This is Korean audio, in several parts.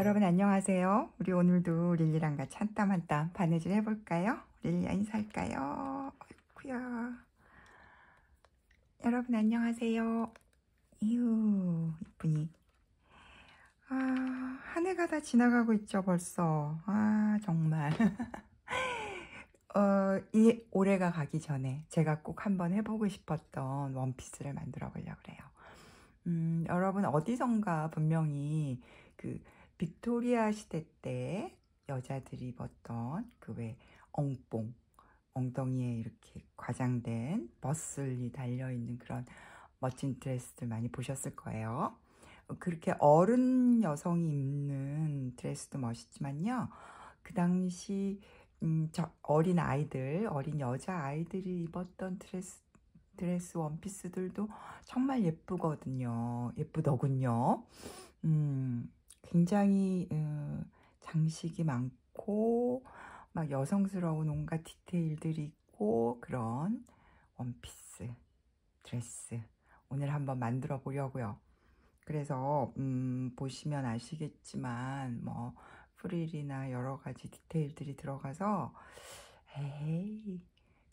여러분 안녕하세요. 우리 오늘도 릴리랑 같이 한 땀 한 땀 바느질 해볼까요? 릴리야 인사할까요? 어이구야. 여러분 안녕하세요. 이유 이쁘니. 한 해가 다 지나가고 있죠 벌써. 정말. 이 올해가 가기 전에 제가 꼭 한번 해보고 싶었던 원피스를 만들어 보려고 그래요. 여러분 어디선가 분명히 그 빅토리아 시대 때 여자들이 입었던 그 왜 엉뽕, 엉덩이에 이렇게 과장된 버슬이 달려있는 그런 멋진 드레스들 많이 보셨을 거예요. 그렇게 어른 여성이 입는 드레스도 멋있지만요. 그 당시 어린 아이들, 어린 여자 아이들이 입었던 드레스 원피스들도 정말 예쁘거든요. 예쁘더군요. 굉장히 장식이 많고 막 여성스러운 온갖 디테일들이 있고 그런 원피스 드레스 오늘 한번 만들어 보려고요. 그래서 보시면 아시겠지만 뭐 프릴이나 여러 가지 디테일들이 들어가서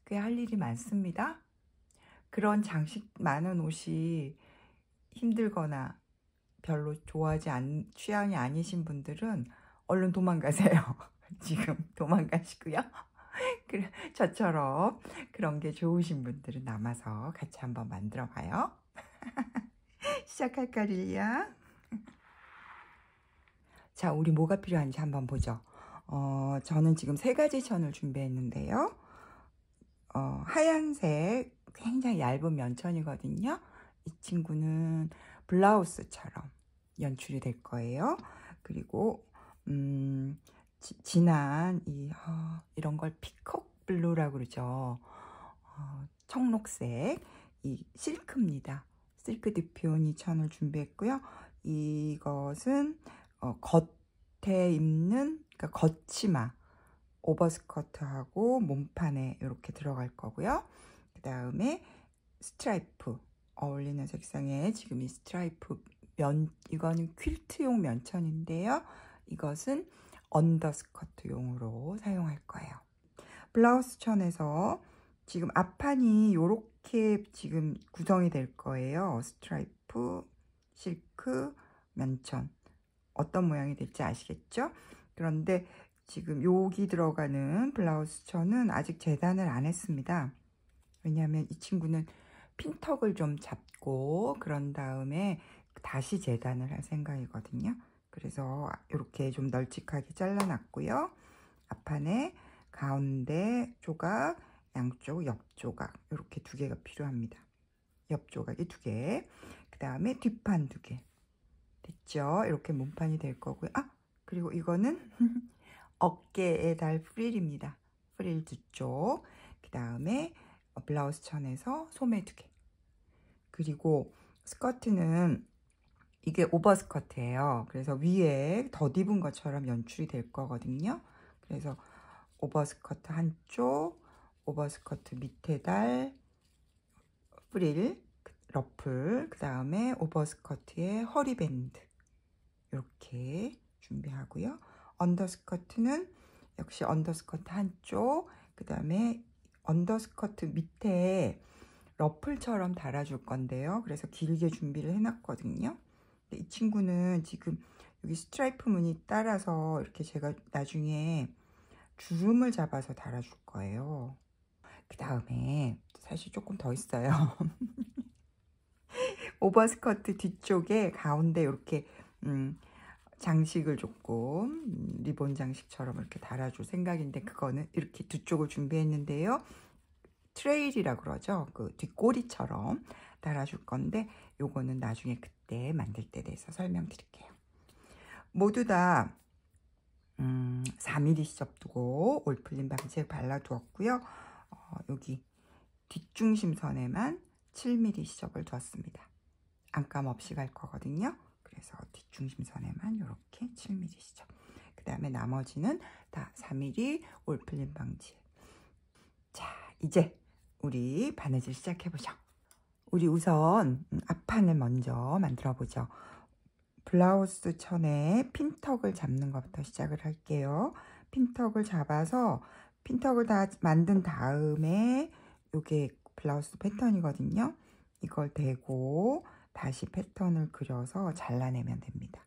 꽤 할 일이 많습니다. 그런 장식 많은 옷이 힘들거나 별로 취향이 아니신 분들은 얼른 도망가세요. 지금 도망가시고요. 저처럼 그런 게 좋으신 분들은 남아서 같이 한번 만들어 봐요. 시작할까 릴리야? 자, 우리 뭐가 필요한지 한번 보죠. 저는 지금 3가지 천을 준비했는데요. 하얀색 굉장히 얇은 면천이거든요. 이 친구는 블라우스처럼 연출이 될 거예요. 그리고 진한 이런 걸 피콕 블루라고 그러죠. 청록색 이 실크입니다. 실크 디피오니 천을 준비했고요. 이것은 겉에 입는 그러니까 겉치마 오버스커트하고 몸판에 이렇게 들어갈 거고요. 그 다음에 스트라이프 어울리는 색상의 지금 이 스트라이프 이거는 퀼트용 면천인데요. 이것은 언더스커트용으로 사용할 거예요. 블라우스 천에서 지금 앞판이 이렇게 지금 구성이 될 거예요. 스트라이프, 실크, 면천 어떤 모양이 될지 아시겠죠? 그런데 지금 여기 들어가는 블라우스 천은 아직 재단을 안 했습니다. 왜냐하면 이 친구는 핀턱을 좀 잡고 그런 다음에 다시 재단을 할 생각이거든요. 그래서 이렇게 좀 널찍하게 잘라놨고요. 앞판에 가운데 조각, 양쪽 옆 조각 이렇게 2개가 필요합니다. 옆 조각이 2개, 그 다음에 뒷판 2개 됐죠? 이렇게 몸판이 될 거고요. 그리고 이거는 어깨에 달 프릴입니다. 프릴 2쪽, 그 다음에 블라우스 천에서 소매 2개. 그리고 스커트는 이게 오버스커트예요. 그래서 위에 덧입은 것처럼 연출이 될 거거든요. 그래서 오버스커트 한쪽, 오버스커트 밑에 달 프릴, 러플, 그 다음에 오버스커트에 허리밴드 이렇게 준비하고요. 언더스커트는 역시 언더스커트 한쪽, 그 다음에 언더스커트 밑에 러플처럼 달아줄 건데요. 그래서 길게 준비를 해놨거든요. 근데 이 친구는 지금 여기 스트라이프 무늬 따라서 이렇게 제가 나중에 주름을 잡아서 달아줄 거예요. 그 다음에 사실 조금 더 있어요. 오버스커트 뒤쪽에 가운데 이렇게 장식을 조금 리본 장식처럼 이렇게 달아줄 생각인데 그거는 이렇게 2쪽을 준비했는데요. 트레일이라 그러죠. 그 뒷꼬리처럼 달아줄 건데 요거는 나중에 그때 만들 때 대해서 설명드릴게요. 모두 다 4mm 시접 두고 올풀림 방지에 발라두었고요. 여기 뒷중심선에만 7mm 시접을 두었습니다. 안감 없이 갈 거거든요. 그래서 뒷중심선에만 이렇게 7mm 시접. 그 다음에 나머지는 다 4mm 올풀림 방지. 자, 이제 우리 바느질 시작해보죠. 우리 우선 앞판을 먼저 만들어 보죠. 블라우스 천에 핀턱을 잡는 것부터 시작을 할게요. 핀턱을 잡아서 핀턱을 다 만든 다음에 이게 블라우스 패턴이거든요. 이걸 대고 다시 패턴을 그려서 잘라내면 됩니다.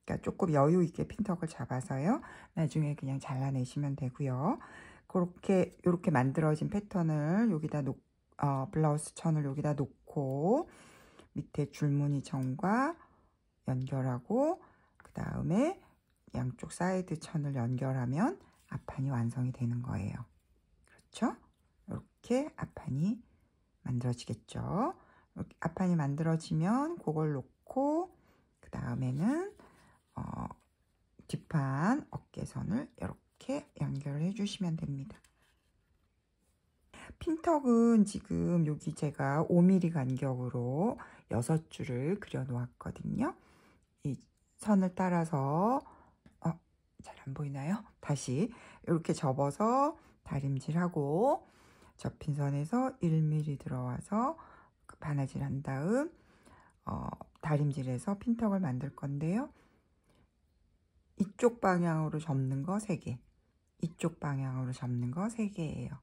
그러니까 조금 여유 있게 핀턱을 잡아서요. 나중에 그냥 잘라내시면 되고요. 이렇게 만들어진 패턴을 여기다 블라우스 천을 여기다 놓고 밑에 줄무늬 천과 연결하고 그 다음에 양쪽 사이드 천을 연결하면 앞판이 완성이 되는 거예요. 그렇죠? 이렇게 앞판이 만들어지겠죠. 이렇게 앞판이 만들어지면 그걸 놓고 그 다음에는 뒷판 어깨선을 이렇게 연결을 해주시면 됩니다. 핀턱은 지금 여기 제가 5mm 간격으로 6줄을 그려 놓았거든요. 이 선을 따라서 잘 안 보이나요? 다시 이렇게 접어서 다림질하고 접힌 선에서 1mm 들어와서 바느질 한 다음 다림질해서 핀턱을 만들 건데요. 이쪽 방향으로 접는 거 3개, 이쪽 방향으로 접는 거 3개예요.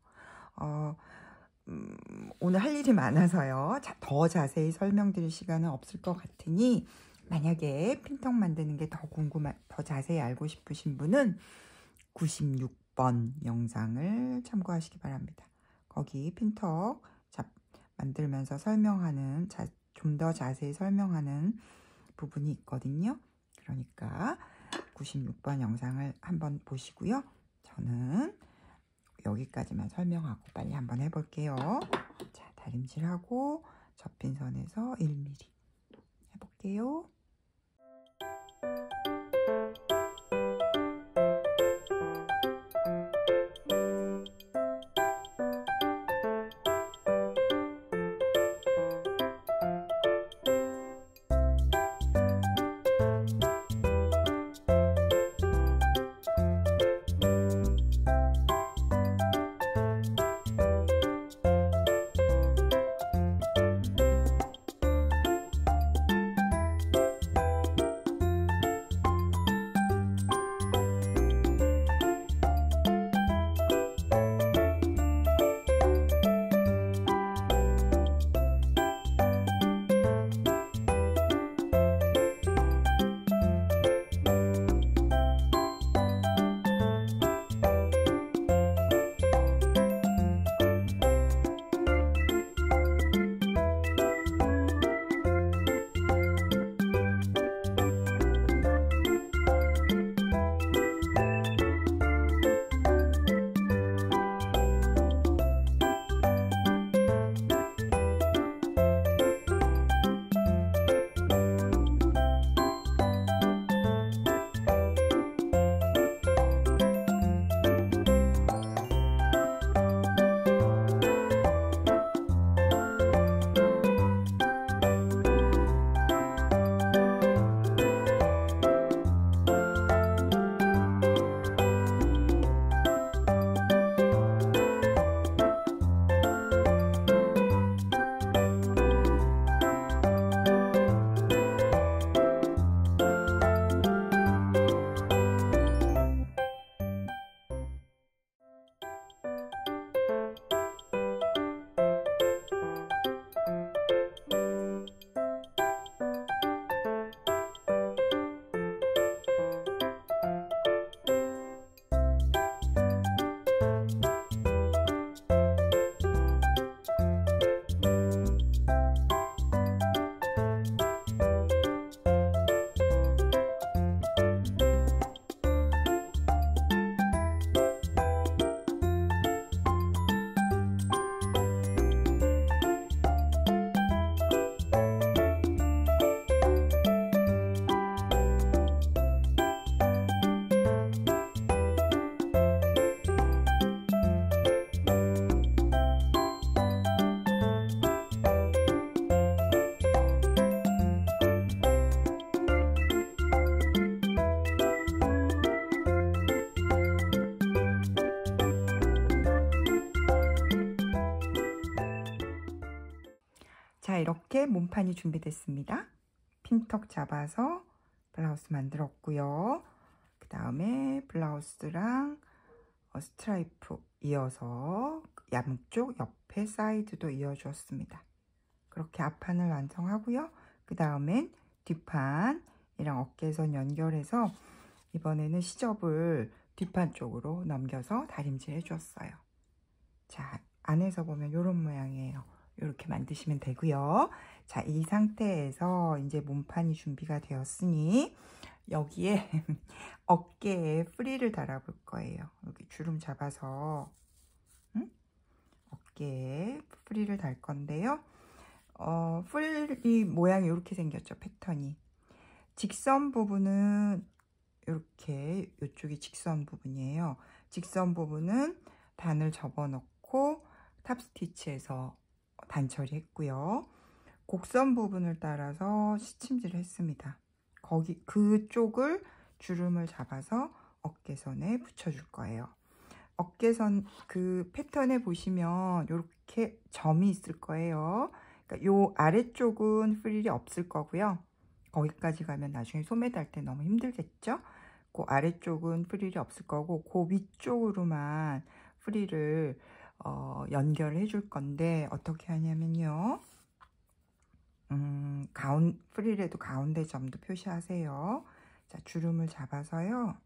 오늘 할 일이 많아서요. 더 자세히 설명드릴 시간은 없을 것 같으니 만약에 핀턱 만드는 게 더 자세히 알고 싶으신 분은 96번 영상을 참고하시기 바랍니다. 거기 핀턱 만들면서 설명하는 좀 더 자세히 설명하는 부분이 있거든요. 그러니까 96번 영상을 한번 보시고요. 저는 여기까지만 설명하고 빨리 한번 해볼게요. 자, 다림질하고 접힌 선에서 1mm 해볼게요. 자, 이렇게 몸판이 준비됐습니다. 핀턱 잡아서 블라우스 만들었고요. 그 다음에 블라우스랑 스트라이프 이어서 양쪽 옆에 사이드도 이어주었습니다. 그렇게 앞판을 완성하고요. 그 다음엔 뒷판이랑 어깨선 연결해서 이번에는 시접을 뒷판 쪽으로 넘겨서 다림질 해주었어요. 자, 안에서 보면 이런 모양이에요. 이렇게 만드시면 되고요. 자, 이 상태에서 이제 몸판이 준비가 되었으니 여기에 어깨에 프릴을 달아볼 거예요. 여기 주름 잡아서 어깨에 프릴을 달 건데요. 프릴이 모양이 이렇게 생겼죠. 패턴이. 직선 부분은 이렇게, 이쪽이 직선 부분이에요. 직선 부분은 단을 접어넣고 탑스티치해서 단 처리했고요. 곡선 부분을 따라서 시침질을 했습니다. 그쪽을 주름을 잡아서 어깨선에 붙여줄 거예요. 어깨선 그 패턴에 보시면 이렇게 점이 있을 거예요. 그러니까 요 아래쪽은 프릴이 없을 거고요. 거기까지 가면 나중에 소매 달 때 너무 힘들겠죠? 그 아래쪽은 프릴이 없을 거고 그 위쪽으로만 프릴을 연결해 줄 건데 어떻게 하냐면요. 프릴에도 가운데 점도 표시하세요. 자, 주름을 잡아서요.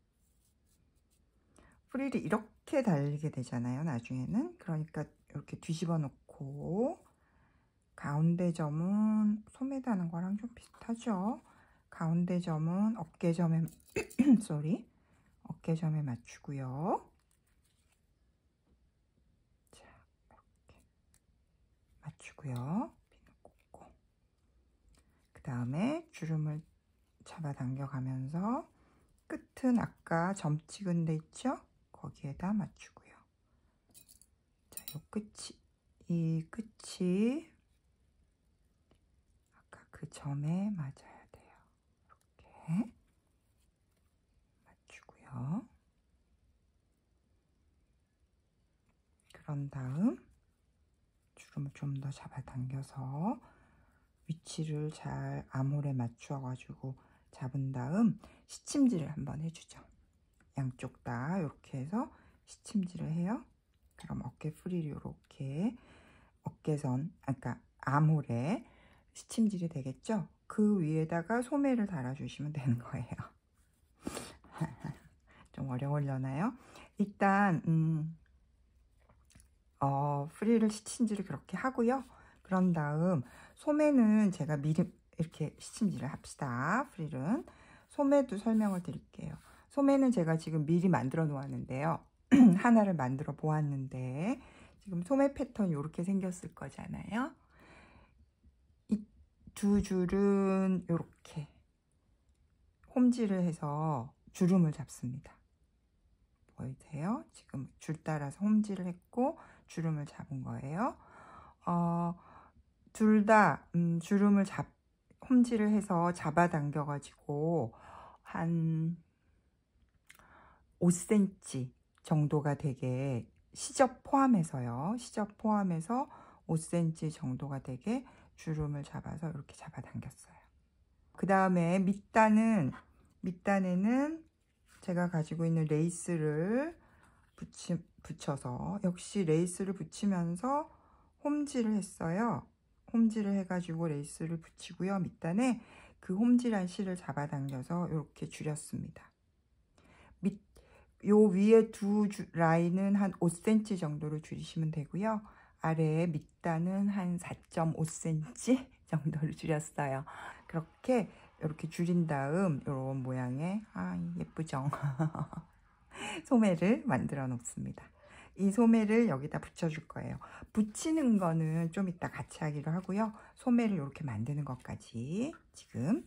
프릴이 이렇게 달리게 되잖아요. 나중에는. 그러니까 이렇게 뒤집어 놓고 가운데 점은 소매 다는 거랑 좀 비슷하죠. 가운데 점은 어깨점에 어깨점에 맞추고요. 자, 이렇게 맞추고요. 비늘 꽂고 그 다음에 주름을 잡아당겨 가면서 끝은 아까 점 찍은 데 있죠? 거기에다 맞추고요. 자, 이 끝이 아까 그 점에 맞아야 돼요. 이렇게 맞추고요. 그런 다음 주름을 좀 더 잡아당겨서 위치를 잘 아몰에 맞추어 가지고 잡은 다음 시침질을 한번 해주죠. 양쪽 다 이렇게 해서 시침질을 해요. 그럼 어깨 프릴이 이렇게 어깨선, 그러니까 아몰에 시침질이 되겠죠? 그 위에다가 소매를 달아주시면 되는 거예요. 좀 어려우려나요? 일단 프릴을 시침질을 그렇게 하고요. 그런 다음 소매는 제가 미리 이렇게 시침질을 합시다. 프릴은 소매도 설명을 드릴게요. 소매는 제가 지금 미리 만들어 놓았는데요. 하나를 만들어 보았는데 지금 소매 패턴이 이렇게 생겼을 거잖아요. 이 두 줄은 이렇게 홈질을 해서 주름을 잡습니다. 보이세요? 지금 줄 따라서 홈질을 했고 주름을 잡은 거예요. 둘 다 주름을 홈질을 해서 잡아당겨 가지고 한 5cm 정도가 되게 시접 포함해서요. 시접 포함해서 5cm 정도가 되게 주름을 잡아서 이렇게 잡아당겼어요. 그 다음에 밑단에는 제가 가지고 있는 레이스를 붙여서 역시 레이스를 붙이면서 홈질을 했어요. 홈질을 해가지고 레이스를 붙이고요. 밑단에 그 홈질한 실을 잡아당겨서 이렇게 줄였습니다. 요 위에 두 라인은 한 5cm 정도로 줄이시면 되고요. 아래에 밑단은 한 4.5cm 정도로 줄였어요. 그렇게 이렇게 줄인 다음 이런 모양의 예쁘죠? 소매를 만들어 놓습니다. 이 소매를 여기다 붙여줄 거예요. 붙이는 거는 좀 이따 같이 하기로 하고요. 소매를 이렇게 만드는 것까지 지금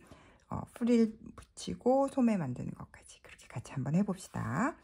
프릴 붙이고 소매 만드는 것까지 그렇게 같이 한번 해봅시다.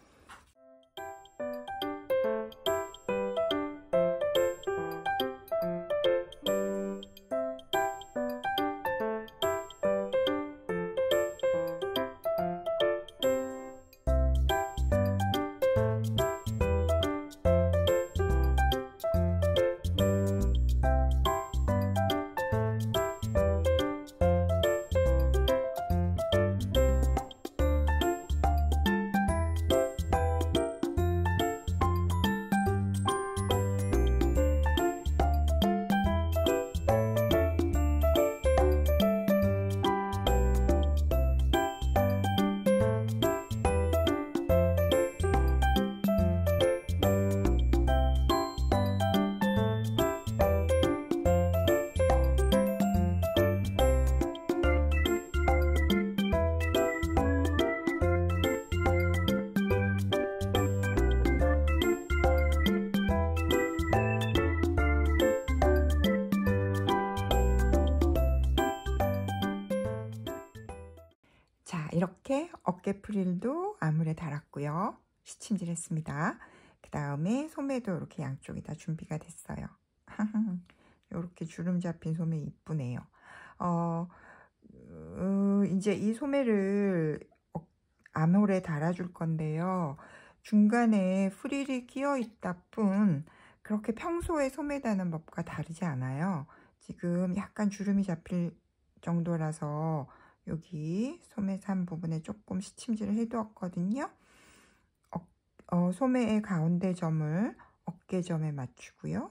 이렇게 어깨 프릴도 아물에 달았고요. 시침질 했습니다. 그 다음에 소매도 이렇게 양쪽이 다 준비가 됐어요. 이렇게 주름 잡힌 소매 이쁘네요. 이제 이 소매를 아몰에 달아줄 건데요. 중간에 프릴이 끼어 있다 뿐 그렇게 평소에 소매 다는 법과 다르지 않아요. 지금 약간 주름이 잡힐 정도라서 여기 소매 산 부분에 조금 시침질을 해두었거든요. 소매의 가운데 점을 어깨점에 맞추고요.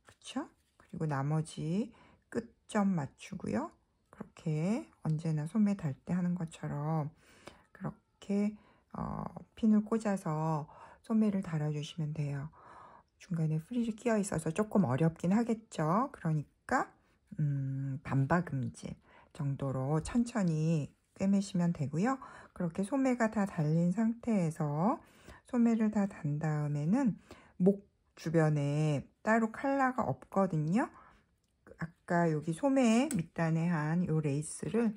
그쵸? 그리고 나머지 끝점 맞추고요. 그렇게 언제나 소매 달 때 하는 것처럼 그렇게 핀을 꽂아서 소매를 달아주시면 돼요. 중간에 프릴이 끼어 있어서 조금 어렵긴 하겠죠. 그러니까 반박음질 정도로 천천히 꿰매시면 되고요. 그렇게 소매가 다 달린 상태에서 소매를 다 단 다음에는 목 주변에 따로 컬러가 없거든요. 아까 여기 소매 밑단에 한 이 레이스를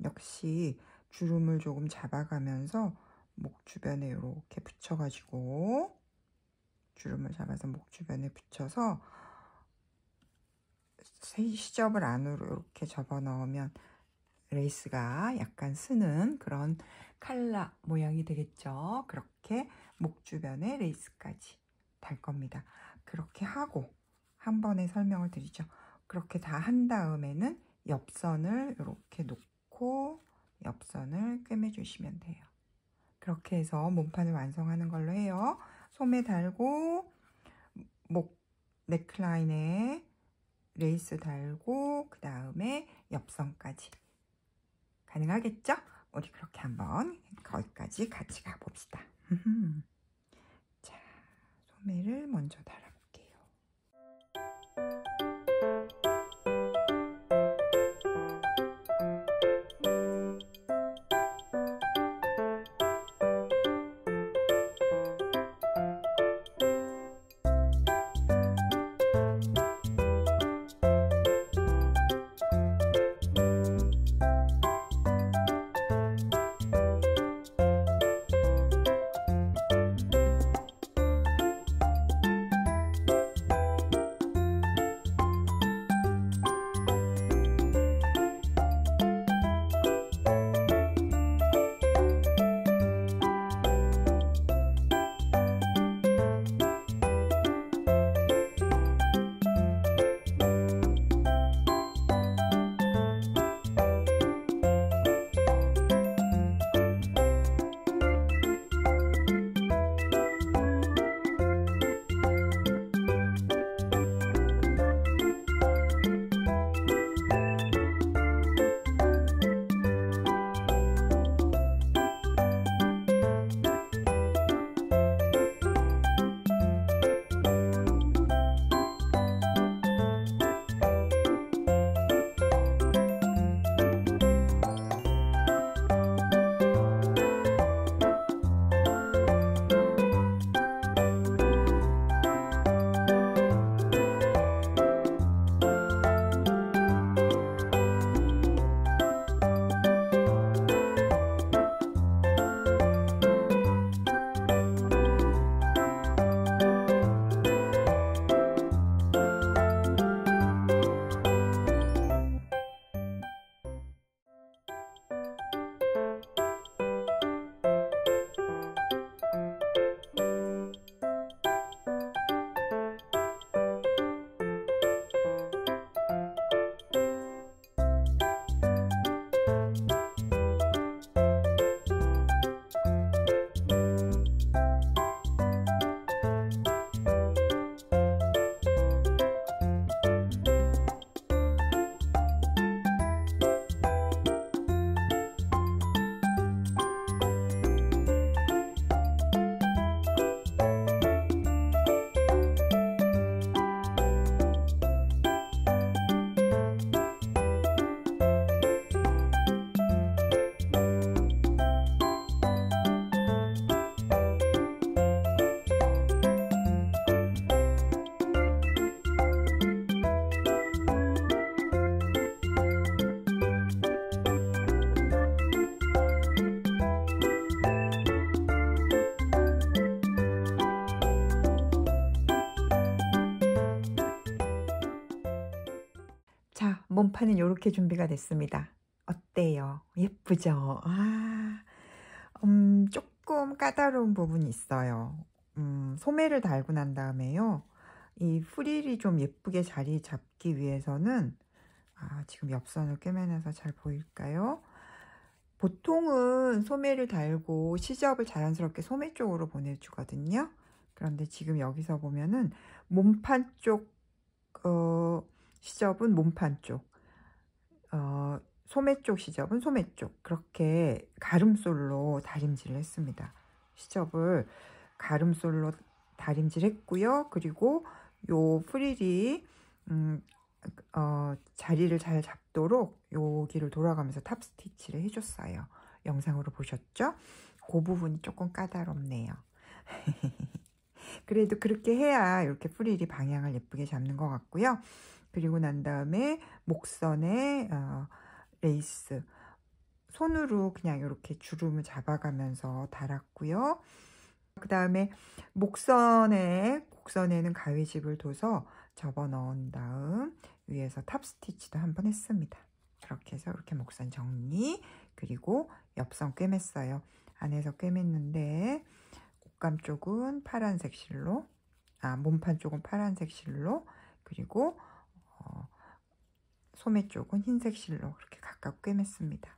역시 주름을 조금 잡아가면서 목 주변에 이렇게 붙여가지고 주름을 잡아서 목 주변에 붙여서 시접을 안으로 이렇게 접어 넣으면 레이스가 약간 쓰는 그런 칼라 모양이 되겠죠. 그렇게 목 주변에 레이스까지 달 겁니다. 그렇게 하고 한 번에 설명을 드리죠. 그렇게 다 한 다음에는 옆선을 이렇게 놓고 옆선을 꿰매 주시면 돼요. 그렇게 해서 몸판을 완성하는 걸로 해요. 소매 달고 목 넥라인에 레이스 달고 그 다음에 옆선까지 가능하겠죠? 우리 그렇게 한번 거기까지 같이 가봅시다. 자, 소매를 먼저 달아볼게요. 몸판은 이렇게 준비가 됐습니다. 어때요? 예쁘죠? 조금 까다로운 부분이 있어요. 소매를 달고 난 다음에요. 이 프릴이 좀 예쁘게 자리 잡기 위해서는 지금 옆선을 꿰매내서 잘 보일까요? 보통은 소매를 달고 시접을 자연스럽게 소매 쪽으로 보내주거든요. 그런데 지금 여기서 보면은 몸판 쪽 시접은 몸판 쪽, 소매 쪽 시접은 소매 쪽, 그렇게 가름솔로 다림질을 했습니다. 시접을 가름솔로 다림질 했고요. 그리고 요 프릴이 자리를 잘 잡도록 여기를 돌아가면서 탑 스티치를 해줬어요. 영상으로 보셨죠? 그 부분이 조금 까다롭네요. 그래도 그렇게 해야 이렇게 프릴이 방향을 예쁘게 잡는 것 같고요. 그리고 난 다음에 목선에 레이스 손으로 그냥 이렇게 주름을 잡아가면서 달았고요. 그 다음에 곡선에는 가위집을 둬서 접어 넣은 다음 위에서 탑 스티치도 한번 했습니다. 그렇게 해서 이렇게 목선 정리, 그리고 옆선 꿰맸어요. 안에서 꿰맸는데 옷감 쪽은 파란색 실로, 몸판 쪽은 파란색 실로, 그리고 소매 쪽은 흰색 실로 그렇게 각각 꿰맸습니다.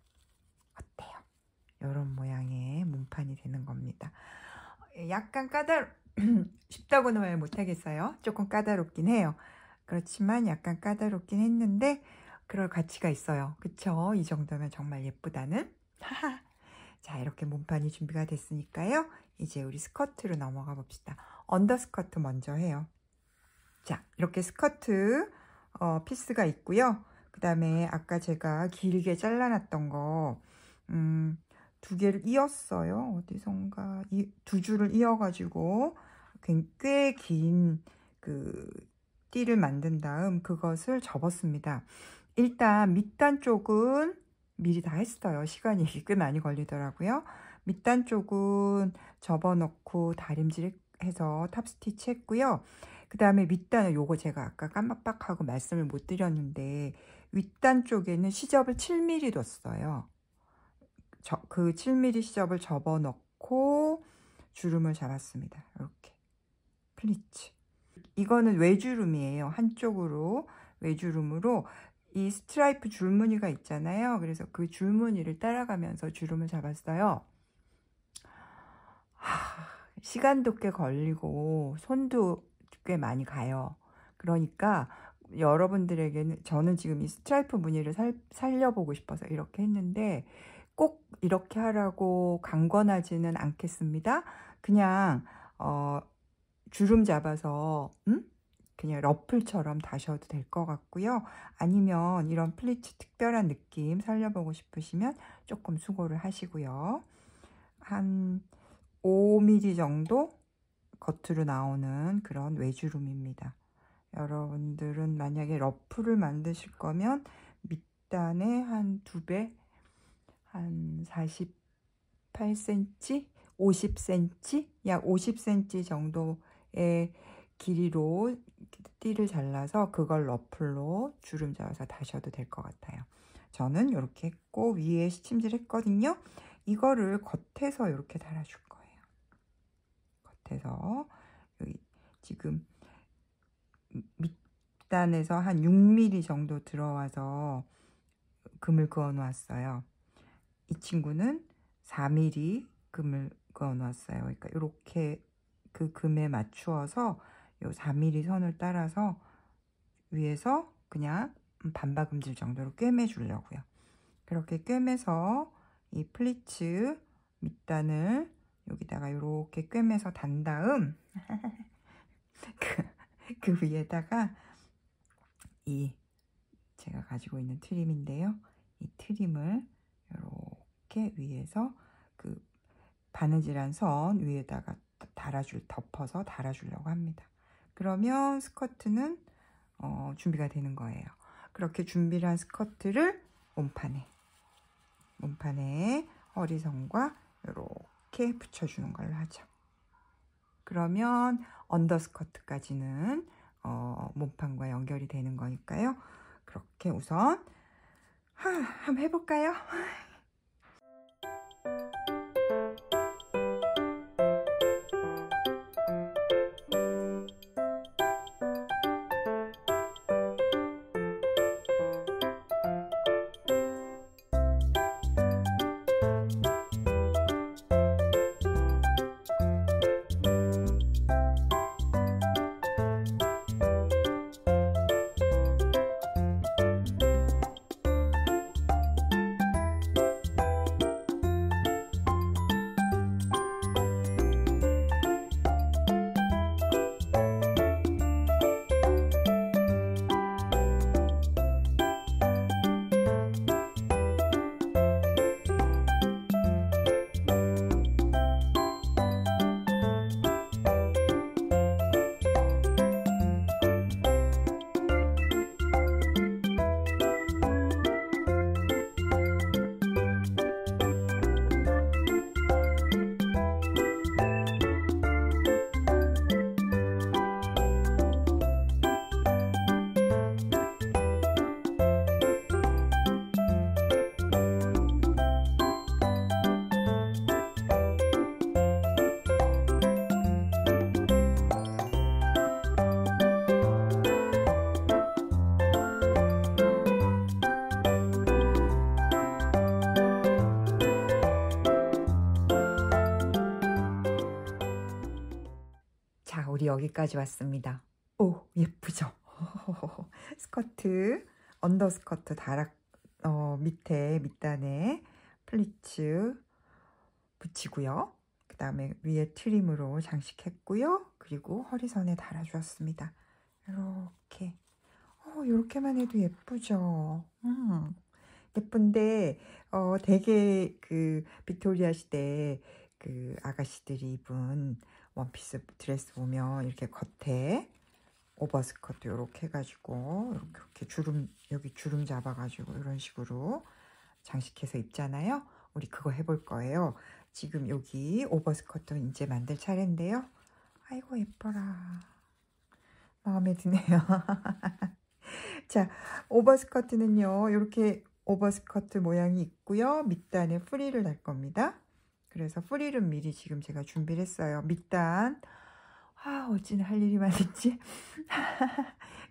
어때요? 이런 모양의 몸판이 되는 겁니다. 약간 쉽다고는 말 못하겠어요. 조금 까다롭긴 해요. 그렇지만 약간 까다롭긴 했는데 그럴 가치가 있어요. 그쵸? 이 정도면 정말 예쁘다는. 자, 이렇게 몸판이 준비가 됐으니까요. 이제 우리 스커트로 넘어가 봅시다. 언더스커트 먼저 해요. 자, 이렇게 스커트 피스가 있고요. 그 다음에 아까 제가 길게 잘라놨던 거 두 개를 이었어요. 어디선가 두 줄을 이어가지고 꽤 긴 그 띠를 만든 다음 그것을 접었습니다. 일단 밑단 쪽은 미리 다 했어요. 시간이 꽤 많이 걸리더라고요. 밑단 쪽은 접어놓고 다림질해서 탑 스티치 했고요. 그 다음에 밑단은 요거 제가 아까 깜빡하고 말씀을 못 드렸는데 윗단 쪽에는 시접을 7mm 뒀어요. 그 7mm 시접을 접어넣고 주름을 잡았습니다. 이렇게 플리츠. 이거는 외주름이에요. 한쪽으로 외주름으로 이 스트라이프 줄무늬가 있잖아요. 그래서 그 줄무늬를 따라가면서 주름을 잡았어요. 시간도 꽤 걸리고 손도 꽤 많이 가요. 그러니까 여러분들에게는 저는 지금 이 스트라이프 무늬를 살려보고 싶어서 이렇게 했는데 꼭 이렇게 하라고 강권하지는 않겠습니다. 그냥 주름 잡아서 그냥 러플처럼 다셔도 될 것 같고요. 아니면 이런 플리츠 특별한 느낌 살려보고 싶으시면 조금 수고를 하시고요. 한 5mm 정도 겉으로 나오는 그런 외주름입니다. 여러분들은 만약에 러프를 만드실 거면 밑단에 한 2배, 한 48cm, 50cm, 약 50cm 정도의 길이로 띠를 잘라서 그걸 러플로 주름 잡아서 다셔도 될 것 같아요. 저는 이렇게 했고 위에 시침질 했거든요. 이거를 겉에서 이렇게 달아줄 거예요. 겉에서 여기 지금 밑단에서 한 6mm 정도 들어와서 금을 그어 놓았어요. 이 친구는 4mm 금을 그어 놓았어요. 그러니까 이렇게 그 금에 맞추어서 요 4mm 선을 따라서 위에서 그냥 반박음질 정도로 꿰매 주려고요. 그렇게 꿰매서 이 플리츠 밑단을 여기다가 이렇게 꿰매서 단 다음 그 위에다가 이 제가 가지고 있는 트림인데요. 이 트림을 이렇게 위에서 그 바느질한 선 위에다가 덮어서 달아주려고 합니다. 그러면 스커트는 준비가 되는 거예요. 그렇게 준비를 한 스커트를 몸판에 허리선과 이렇게 붙여주는 걸로 하죠. 그러면 언더스커트까지는 몸판과 연결이 되는 거니까요. 그렇게 우선 한번 해볼까요? 자, 우리 여기까지 왔습니다. 오, 예쁘죠? 스커트, 언더스커트 밑에 밑단에 플리츠 붙이고요. 그 다음에 위에 트림으로 장식했고요. 그리고 허리선에 달아주었습니다. 이렇게. 이렇게만 해도 예쁘죠? 예쁜데, 되게 빅토리아 시대 아가씨들이 입은 원피스 드레스 보면 이렇게 겉에 오버스커트 이렇게 해가지고 이렇게 여기 주름 잡아가지고 이런 식으로 장식해서 입잖아요. 우리 그거 해볼 거예요. 지금 여기 오버스커트 이제 만들 차례인데요. 아이고 예뻐라. 마음에 드네요. 자, 오버스커트는요. 이렇게 오버스커트 모양이 있고요. 밑단에 프릴을 달 겁니다. 그래서 프릴은 미리 지금 제가 준비를 했어요. 밑단. 어찌나 할 일이 많은지.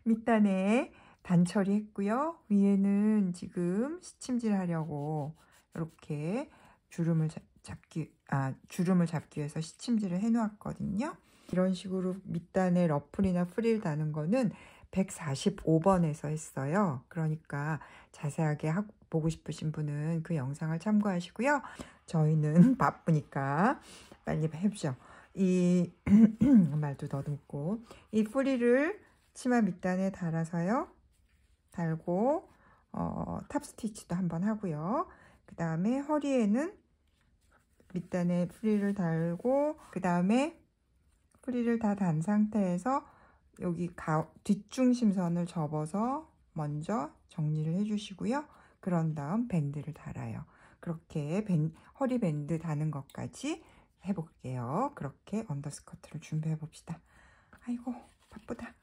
밑단에 단 처리했고요. 위에는 지금 시침질 하려고 이렇게 주름을 잡기 위해서 시침질을 해 놓았거든요. 이런 식으로 밑단에 러플이나 프릴 다는 거는 145번에서 했어요. 그러니까 자세하게 보고 싶으신 분은 그 영상을 참고하시고요. 저희는 바쁘니까 빨리 해보죠. 이 말도 더듬고 이 프릴을 치마 밑단에 달아서요. 달고 탑 스티치도 한번 하고요. 그 다음에 허리에는 밑단에 프릴을 달고 그 다음에 프릴을 다 단 상태에서 여기 뒷중심선을 접어서 먼저 정리를 해주시고요. 그런 다음 밴드를 달아요. 그렇게 허리 밴드 다는 것까지 해볼게요. 그렇게 언더스커트를 준비해 봅시다. 아이고 바쁘다.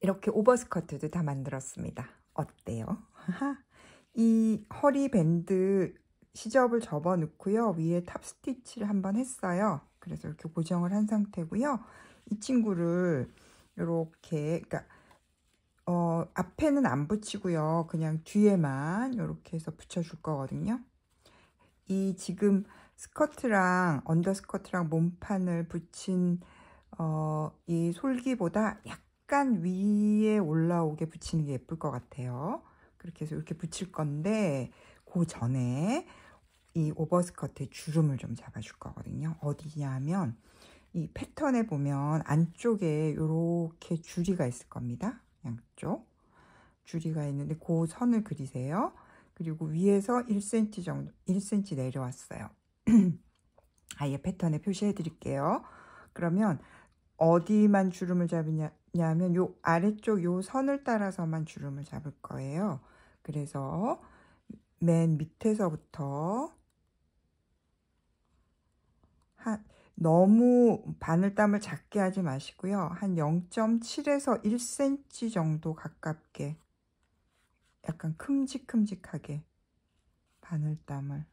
이렇게 오버스커트도 다 만들었습니다. 어때요? 이 허리 밴드 시접을 접어 넣고요. 위에 탑 스티치를 한번 했어요. 그래서 이렇게 고정을 한 상태고요. 이 친구를 이렇게, 그러니까 앞에는 안 붙이고요. 그냥 뒤에만 이렇게 해서 붙여줄 거거든요. 이 지금 스커트랑 언더스커트랑 몸판을 붙인 이 솔기보다 약간 위에 올라오게 붙이는 게 예쁠 것 같아요. 그렇게 해서 이렇게 붙일 건데 그 전에 이 오버스커트에 주름을 좀 잡아줄 거거든요. 어디냐면 이 패턴에 보면 안쪽에 이렇게 줄이가 있을 겁니다. 양쪽 줄이가 있는데 그 선을 그리세요. 그리고 위에서 1cm 정도, 1cm 내려왔어요. 아예 패턴에 표시해 드릴게요. 그러면 어디만 주름을 잡으냐면 요 아래쪽 요 선을 따라서만 주름을 잡을 거예요. 그래서 맨 밑에서부터 너무 바늘땀을 작게 하지 마시고요. 한 0.7에서 1cm 정도 가깝게 약간 큼직큼직하게 바늘땀을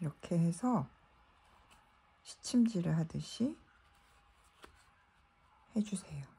이렇게 해서 시침질을 하듯이 해주세요.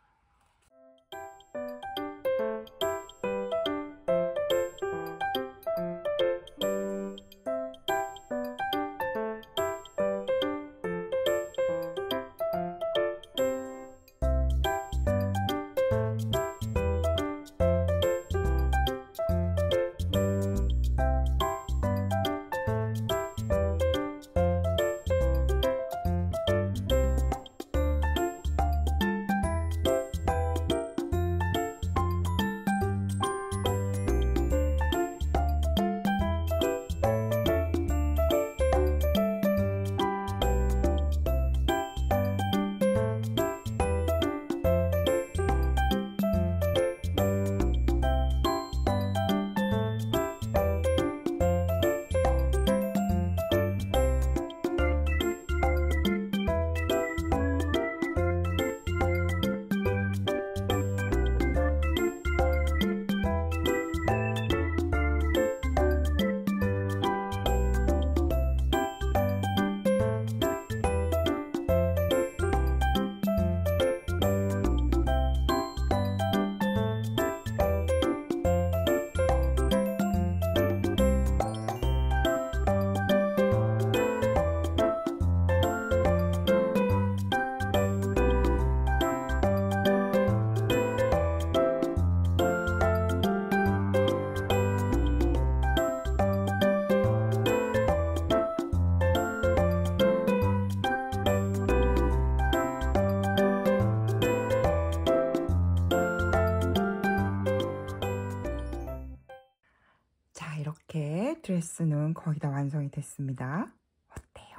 이렇게 드레스는 거의 다 완성이 됐습니다. 어때요?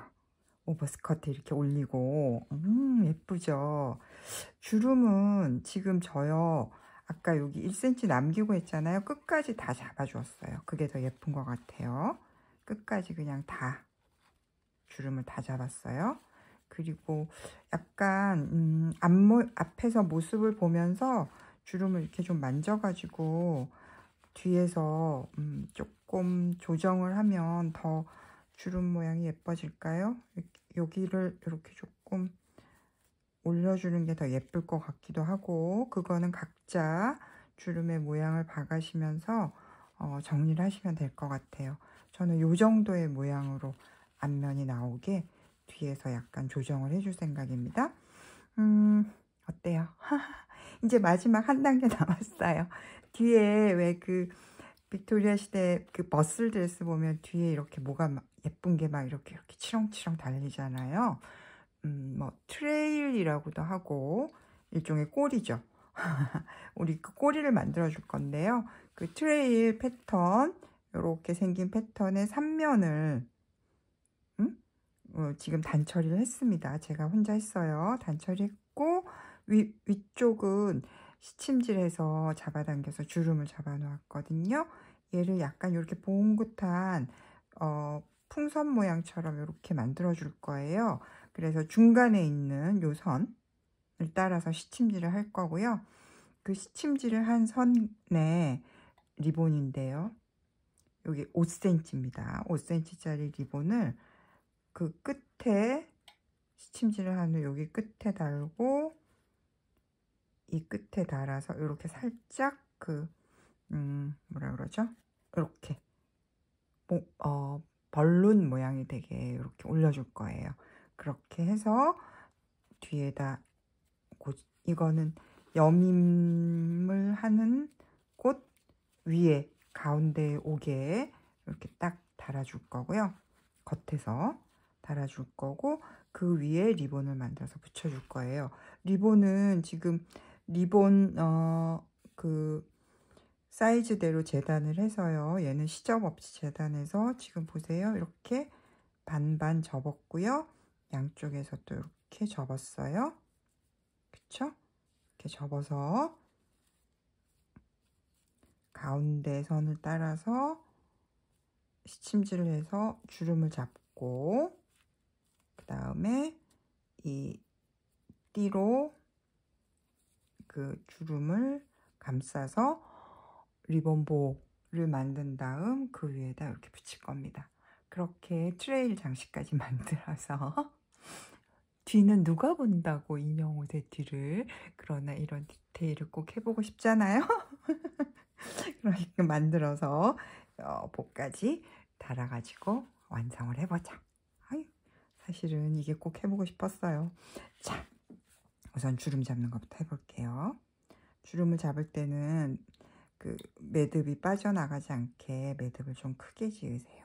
오버스커트 이렇게 올리고 예쁘죠? 주름은 지금 저요 아까 여기 1cm 남기고 했잖아요. 끝까지 다 잡아주었어요. 그게 더 예쁜 것 같아요. 끝까지 그냥 다 주름을 다 잡았어요. 그리고 약간 앞에서 모습을 보면서 주름을 이렇게 좀 만져가지고 뒤에서 조금 조정을 하면 더 주름 모양이 예뻐질까요? 여기를 이렇게 조금 올려주는 게 더 예쁠 것 같기도 하고, 그거는 각자 주름의 모양을 봐가시면서 정리를 하시면 될 것 같아요. 저는 이 정도의 모양으로 앞면이 나오게 뒤에서 약간 조정을 해줄 생각입니다. 어때요? 이제 마지막 한 단계 남았어요. 뒤에 왜 그 빅토리아 시대 그 머슬 드레스 보면 뒤에 이렇게 뭐가 예쁜 게 막 이렇게 치렁치렁 달리잖아요. 뭐 트레일이라고도 하고 일종의 꼬리죠. 우리 그 꼬리를 만들어 줄 건데요. 그 트레일 패턴, 이렇게 생긴 패턴의 3면을 지금 단처리를 했습니다. 제가 혼자 했어요. 단처리했고 위쪽은 시침질해서 잡아당겨서 주름을 잡아 놓았거든요. 얘를 약간 이렇게 봉긋한 풍선 모양처럼 이렇게 만들어 줄 거예요. 그래서 중간에 있는 요 선을 따라서 시침질을 할 거고요. 그 시침질을 한 선에 리본인데요. 여기 5cm입니다. 5cm짜리 리본을 그 끝에 시침질을 한 후 여기 끝에 달고 이 끝에 달아서 이렇게 살짝 그 뭐라 그러죠? 이렇게 벌룬 모양이 되게 이렇게 올려줄 거예요. 그렇게 해서 뒤에다 이거는 여밈을 하는 꽃 위에 가운데 오게 이렇게 딱 달아줄 거고요. 겉에서 달아줄 거고 그 위에 리본을 만들어서 붙여줄 거예요. 리본은 지금 리본 그 사이즈대로 재단을 해서요. 얘는 시접 없이 재단해서 지금 보세요. 이렇게 반반 접었고요. 양쪽에서 또 이렇게 접었어요. 그쵸? 이렇게 접어서 가운데 선을 따라서 시침질을 해서 주름을 잡고 그 다음에 이 띠로 그 주름을 감싸서 리본보를 만든 다음 그 위에다 이렇게 붙일 겁니다. 그렇게 트레일 장식까지 만들어서 뒤는 누가 본다고 인형 옷의 뒤를. 그러나 이런 디테일을 꼭 해보고 싶잖아요. 그러니까 만들어서 복까지 달아가지고 완성을 해보자. 아유, 사실은 이게 꼭 해보고 싶었어요. 자, 우선 주름 잡는 것부터 해볼게요. 주름을 잡을 때는 그 매듭이 빠져나가지 않게 매듭을 좀 크게 지으세요.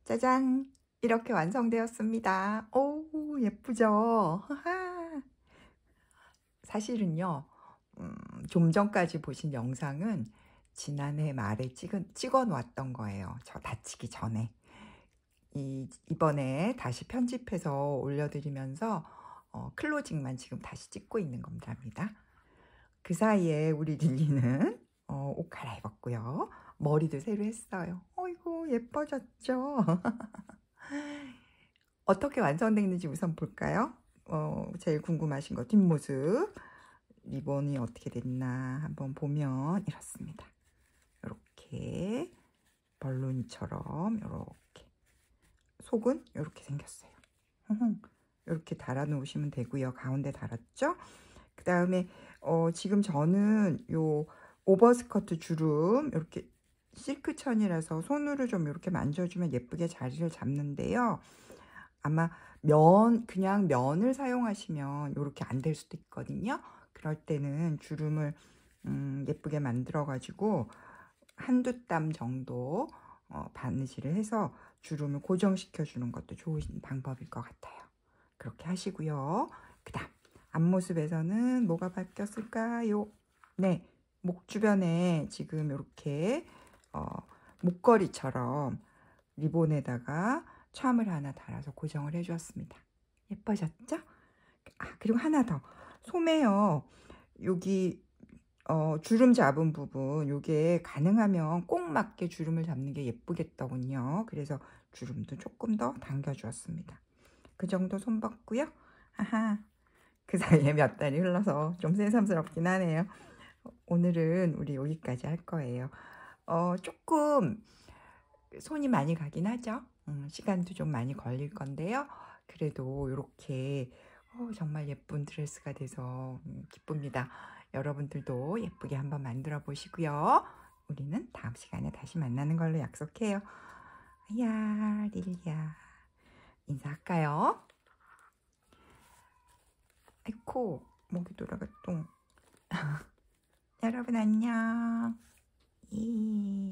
짜잔! 이렇게 완성되었습니다. 오, 예쁘죠? 사실은요, 좀 전까지 보신 영상은 지난해 말에 찍어 놓았던 거예요. 저 다치기 전에. 이번에 다시 편집해서 올려드리면서 클로징만 지금 다시 찍고 있는 겁니다. 그 사이에 우리 릴리는 옷 갈아입었고요. 머리도 새로 했어요. 어이구, 예뻐졌죠? 어떻게 완성됐는지 우선 볼까요? 제일 궁금하신 거 뒷모습. 리본이 어떻게 됐나 한번 보면 이렇습니다. 이렇게 벌룬처럼 이렇게 속은 이렇게 생겼어요. 이렇게 달아 놓으시면 되고요. 가운데 달았죠? 그 다음에 지금 저는 요 오버스커트 주름 이렇게 실크천이라서 손으로 좀 이렇게 만져주면 예쁘게 자리를 잡는데요. 아마 그냥 면을 사용하시면 이렇게 안 될 수도 있거든요. 그럴 때는 주름을 예쁘게 만들어 가지고 한두 땀 정도 바느질을 해서 주름을 고정시켜 주는 것도 좋은 방법일 것 같아요. 그렇게 하시고요. 그 다음 앞모습에서는 뭐가 바뀌었을까요? 네, 목 주변에 지금 이렇게 목걸이처럼 리본에다가 참을 하나 달아서 고정을 해주었습니다. 예뻐졌죠? 그리고 하나 더. 소매요. 여기 주름 잡은 부분, 요게 가능하면 꼭 맞게 주름을 잡는 게 예쁘겠더군요. 그래서 주름도 조금 더 당겨주었습니다. 그 정도 손 봤고요. 아하, 그 사이에 몇 달이 흘러서 좀 새삼스럽긴 하네요. 오늘은 우리 여기까지 할 거예요. 조금 손이 많이 가긴 하죠. 시간도 좀 많이 걸릴 건데요. 그래도 이렇게 정말 예쁜 드레스가 돼서 기쁩니다. 여러분들도 예쁘게 한번 만들어 보시고요. 우리는 다음 시간에 다시 만나는 걸로 약속해요. 야, 릴리야. 인사할까요? 아이코, 목이 돌아갔똥. 여러분 안녕. 예.